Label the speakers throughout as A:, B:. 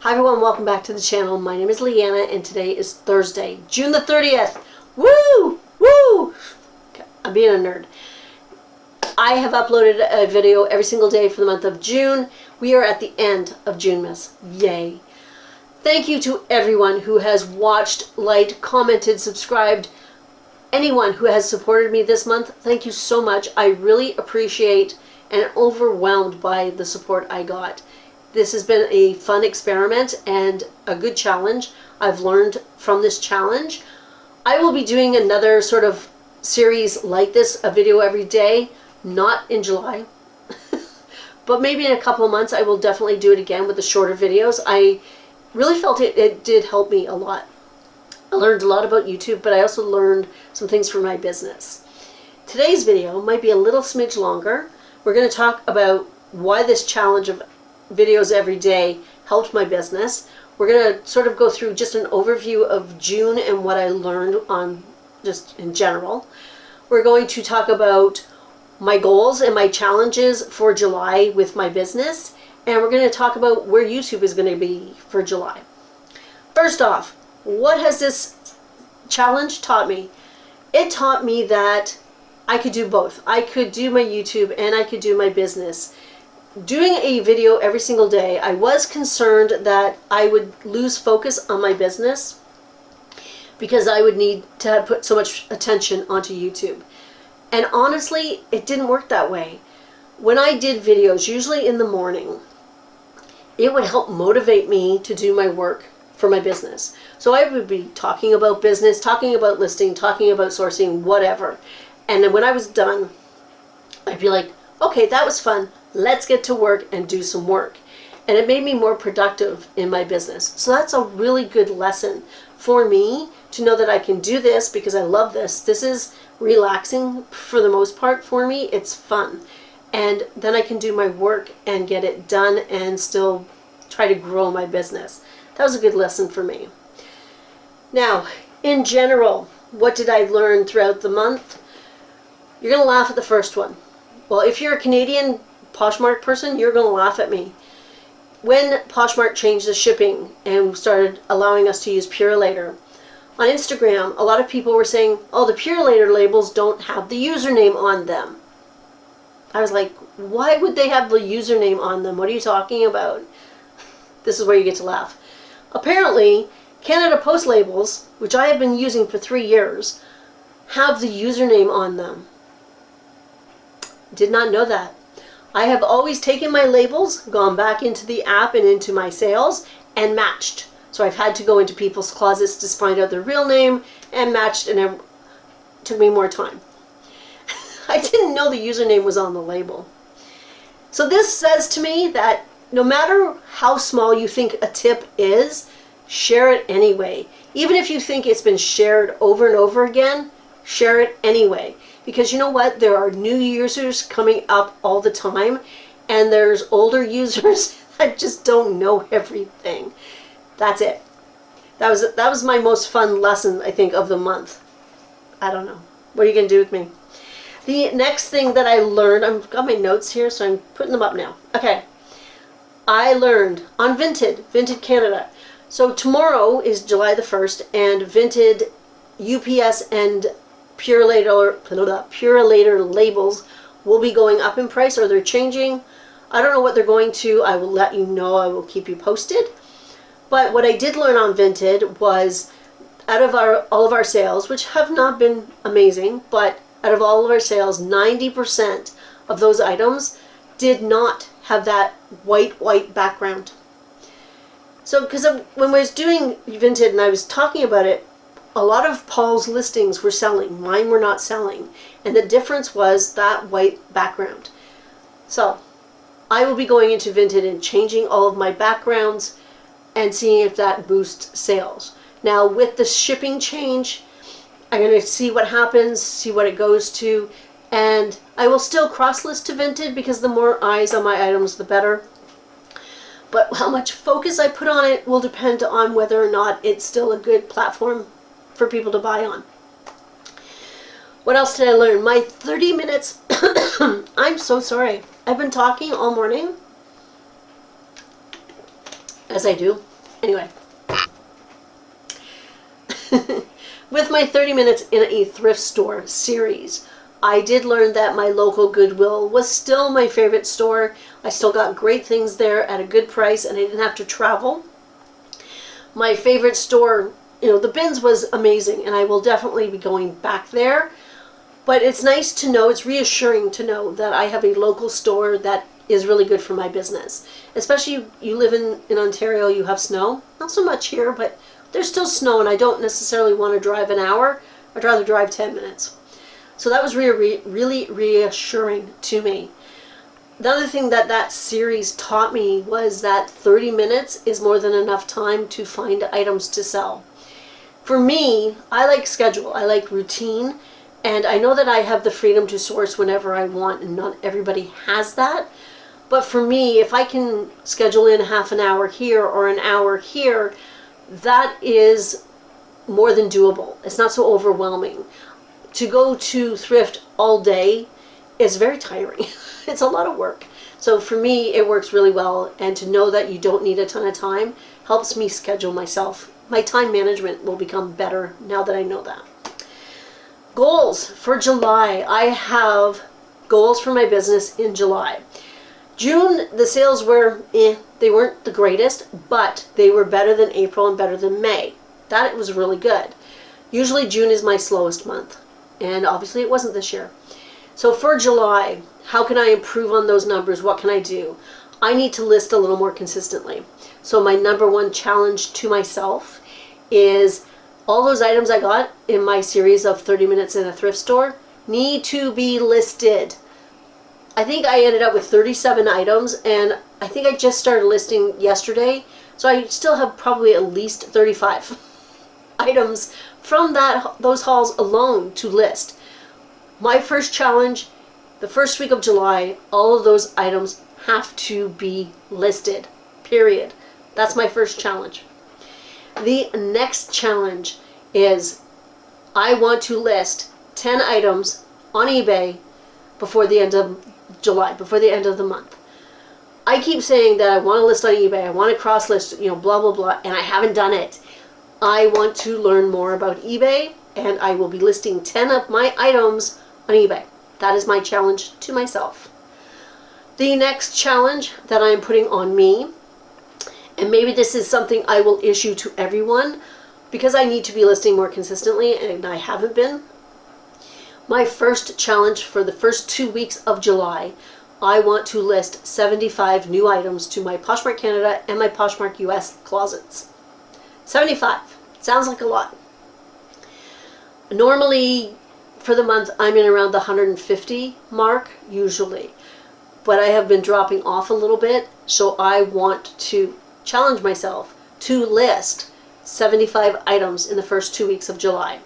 A: Hi everyone, welcome back to the channel. My name is Leanna and today is Thursday, June the 30th. Woo! Woo! Okay, I'm being a nerd. I have uploaded a video every single day for the month of June. We are at the end of June, miss. Yay. Thank you to everyone who has watched, liked, commented, subscribed. Anyone who has supported me this month, thank you so much. I really appreciate and overwhelmed by the support I got. This has been a fun experiment and a good challenge. I've learned from this challenge. I will be doing another sort of series like this, a video every day, not in July, but maybe in a couple of months I will definitely do it again with the shorter videos. I really felt it did help me a lot. I learned a lot about YouTube, but I also learned some things for my business. Today's video might be a little smidge longer. We're going to talk about why this challenge of videos every day helped my business. We're going to sort of go through just an overview of June and what I learned on just in general. We're going to talk about my goals and my challenges for July with my business, and we're going to talk about where YouTube is going to be for July. First off, what has this challenge taught me? It taught me that I could do both. I could do my YouTube and I could do my business. Doing a video every single day, I was concerned that I would lose focus on my business because I would need to put so much attention onto YouTube. And honestly, it didn't work that way. When I did videos, usually in the morning, it would help motivate me to do my work for my business. So I would be talking about business, talking about listing, talking about sourcing, whatever. And then when I was done, I'd be like, okay, that was fun. Let's get to work and do some work. And it made me more productive in my business. So that's a really good lesson for me to know that I can do this because I love this. This is relaxing for the most part for me. It's fun. And then I can do my work and get it done and still try to grow my business. That was a good lesson for me. Now, in general, what did I learn throughout the month? You're going to laugh at the first one. Well, if you're a Canadian Poshmark person, you're going to laugh at me. When Poshmark changed the shipping and started allowing us to use Purelator, on Instagram, a lot of people were saying, oh, the Purelator labels don't have the username on them. I was like, why would they have the username on them? What are you talking about? This is where you get to laugh. Apparently, Canada Post labels, which I have been using for 3 years, have the username on them. Did not know that. I have always taken my labels, gone back into the app and into my sales, and matched. So I've had to go into people's closets to find out their real name and matched, and it took me more time. I didn't know the username was on the label. So this says to me that no matter how small you think a tip is, share it anyway. Even if you think it's been shared over and over again, share it anyway. Because you know what? There are new users coming up all the time, and there's older users that just don't know everything. That's it. That was my most fun lesson, I think, of the month. I don't know. What are you going to do with me? The next thing that I learned, I've got my notes here, so I'm putting them up now. Okay. I learned on Vinted Canada. So tomorrow is July the 1st, and Vinted, UPS, and Purelator labels will be going up in price, or they're changing. I don't know what they're going to. I will let you know. I will keep you posted. But what I did learn on Vinted was out of all of our sales, which have not been amazing, but out of all of our sales, 90% of those items did not have that white background. So because when I was doing Vinted and I was talking about it, a lot of Paul's listings were selling. Mine were not selling. And the difference was that white background. So I will be going into Vinted and changing all of my backgrounds and seeing if that boosts sales. Now with the shipping change, I'm going to see what happens, see what it goes to, and I will still cross-list to Vinted because the more eyes on my items, the better. But how much focus I put on it will depend on whether or not it's still a good platform for people to buy on. What else did I learn? My 30 minutes, I'm so sorry. I've been talking all morning, as I do. Anyway. With my 30 minutes in a thrift store series, I did learn that my local Goodwill was still my favorite store. I still got great things there at a good price, and I didn't have to travel. My favorite store, the bins was amazing, and I will definitely be going back there. But it's nice to know, it's reassuring to know that I have a local store that is really good for my business. Especially you live in Ontario, you have snow. Not so much here, but there's still snow, and I don't necessarily want to drive an hour. I'd rather drive 10 minutes. So that was really reassuring to me. The other thing that series taught me was that 30 minutes is more than enough time to find items to sell. For me, I like schedule, I like routine, and I know that I have the freedom to source whenever I want, and not everybody has that. But for me, if I can schedule in half an hour here or an hour here, that is more than doable. It's not so overwhelming. To go to thrift all day is very tiring. It's a lot of work. So for me, it works really well. And to know that you don't need a ton of time helps me schedule myself. My time management will become better now that I know that. Goals for July. I have goals for my business in July. June, the sales were, they weren't the greatest, but they were better than April and better than May. That was really good. Usually June is my slowest month, and obviously it wasn't this year. So for July, how can I improve on those numbers? What can I do? I need to list a little more consistently. So my number one challenge to myself is all those items I got in my series of 30 minutes in a thrift store need to be listed. I think I ended up with 37 items, and I think I just started listing yesterday, so I still have probably at least 35 items from those hauls alone to list. My first challenge, the first week of July, all of those items have to be listed, period. That's my first challenge. The next challenge is I want to list 10 items on eBay before the end of July, before the end of the month. I keep saying that I want to list on eBay, I want to cross list, blah, blah, blah, and I haven't done it. I want to learn more about eBay, and I will be listing 10 of my items on eBay. That is my challenge to myself. The next challenge that I'm putting on me, and maybe this is something I will issue to everyone, because I need to be listing more consistently, and I haven't been. My first challenge for the first 2 weeks of July, I want to list 75 new items to my Poshmark Canada and my Poshmark US closets. 75. Sounds like a lot. Normally, for the month, I'm in around the 150 mark, usually. But I have been dropping off a little bit, so I want to challenge myself to list 75 items in the first 2 weeks of July.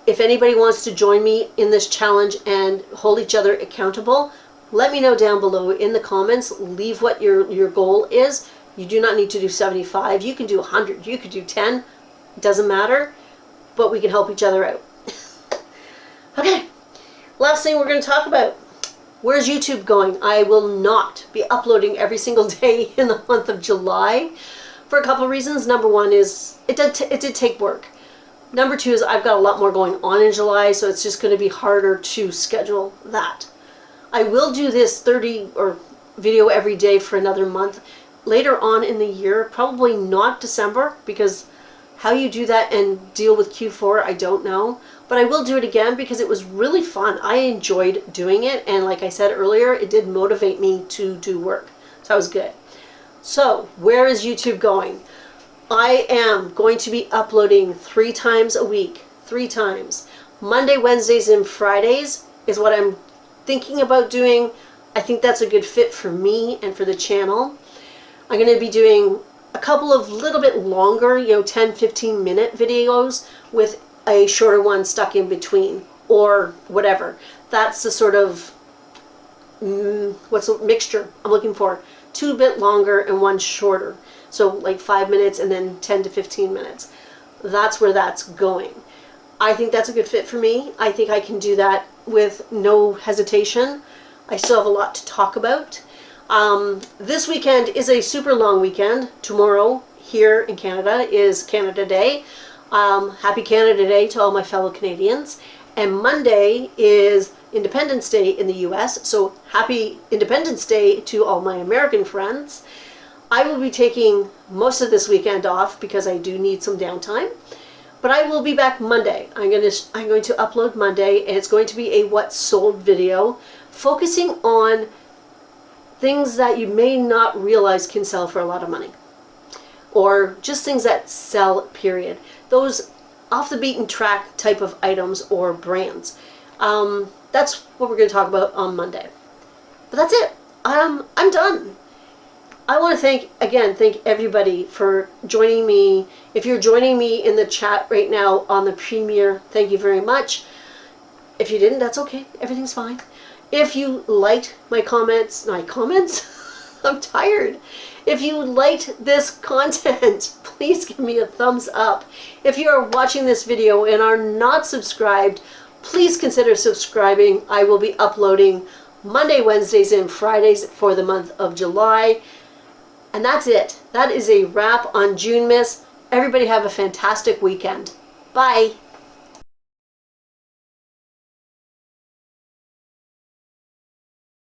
A: If anybody wants to join me in this challenge and hold each other accountable, let me know down below in the comments. Leave what your goal is. You do not need to do 75. You can do 100. You could do 10. It doesn't matter. But we can help each other out. Okay. Last thing we're going to talk about. Where's YouTube going? I will not be uploading every single day in the month of July for a couple of reasons. Number one is it did take work. Number two is I've got a lot more going on in July, so it's just going to be harder to schedule that. I will do this 30 or video every day for another month later on in the year, probably not December, because how you do that and deal with Q4, I don't know. But I will do it again because it was really fun. I enjoyed doing it, and like I said earlier, it did motivate me to do work. So that was good. So, where is YouTube going? I am going to be uploading 3 times a week. 3 times. Monday, Wednesdays, and Fridays is what I'm thinking about doing. I think that's a good fit for me and for the channel. I'm going to be doing a couple of little bit longer, 10-15 minute videos with a shorter one stuck in between or whatever. That's the sort of what's the mixture I'm looking for. 2 bit longer and 1 shorter. So like 5 minutes and then 10 to 15 minutes. That's where that's going. I think that's a good fit for me. I think I can do that with no hesitation. I still have a lot to talk about. This weekend is a super long weekend. Tomorrow here in Canada is Canada Day. Happy Canada Day to all my fellow Canadians. And Monday is Independence Day in the US, so happy Independence Day to all my American friends. I will be taking most of this weekend off because I do need some downtime. But I will be back Monday. I'm going to upload Monday, and it's going to be a what sold video focusing on things that you may not realize can sell for a lot of money. Or just things that sell, period. Those off the beaten track type of items or brands. That's what we're going to talk about on Monday. But that's it. I'm done. I want to thank everybody for joining me. If you're joining me in the chat right now on the premiere, thank you very much. If you didn't, that's okay. Everything's fine. If you liked my comments, I'm tired. If you liked this content, please give me a thumbs up. If you are watching this video and are not subscribed, please consider subscribing. I will be uploading Monday, Wednesdays, and Fridays for the month of July. And that's it. That is a wrap on June Miss. Everybody have a fantastic weekend. Bye.